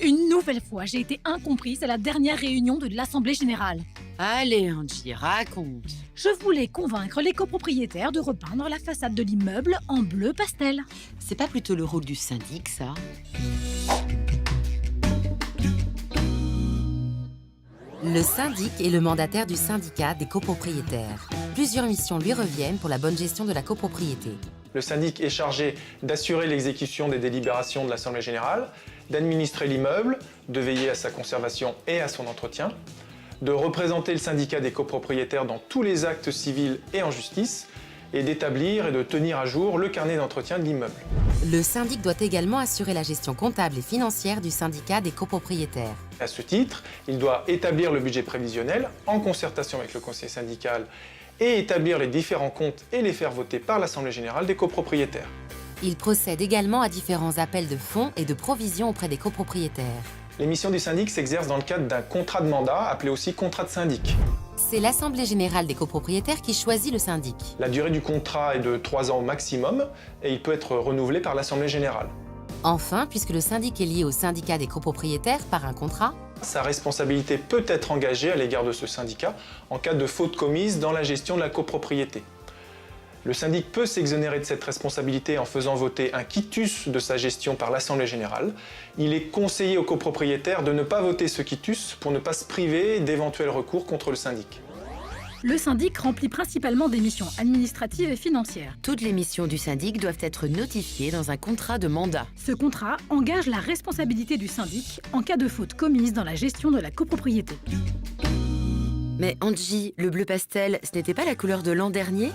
Une nouvelle fois, j'ai été incomprise à la dernière réunion de l'Assemblée Générale. Allez, Angie, raconte. Je voulais convaincre les copropriétaires de repeindre la façade de l'immeuble en bleu pastel. C'est pas plutôt le rôle du syndic, ça? Le syndic est le mandataire du syndicat des copropriétaires. Plusieurs missions lui reviennent pour la bonne gestion de la copropriété. Le syndic est chargé d'assurer l'exécution des délibérations de l'Assemblée générale, d'administrer l'immeuble, de veiller à sa conservation et à son entretien, de représenter le syndicat des copropriétaires dans tous les actes civils et en justice, et d'établir et de tenir à jour le carnet d'entretien de l'immeuble. Le syndic doit également assurer la gestion comptable et financière du syndicat des copropriétaires. À ce titre, il doit établir le budget prévisionnel en concertation avec le conseil syndical et établir les différents comptes et les faire voter par l'Assemblée générale des copropriétaires. Il procède également à différents appels de fonds et de provisions auprès des copropriétaires. Les missions du syndic s'exercent dans le cadre d'un contrat de mandat, appelé aussi contrat de syndic. C'est l'Assemblée générale des copropriétaires qui choisit le syndic. La durée du contrat est de 3 ans au maximum et il peut être renouvelé par l'Assemblée générale. Enfin, puisque le syndic est lié au syndicat des copropriétaires par un contrat, Sa responsabilité peut être engagée à l'égard de ce syndicat en cas de faute commise dans la gestion de la copropriété. Le syndic peut s'exonérer de cette responsabilité en faisant voter un quitus de sa gestion par l'Assemblée générale. Il est conseillé aux copropriétaires de ne pas voter ce quitus pour ne pas se priver d'éventuels recours contre le syndic. Le syndic remplit principalement des missions administratives et financières. Toutes les missions du syndic doivent être notifiées dans un contrat de mandat. Ce contrat engage la responsabilité du syndic en cas de faute commise dans la gestion de la copropriété. Mais Angie, le bleu pastel, ce n'était pas la couleur de l'an dernier?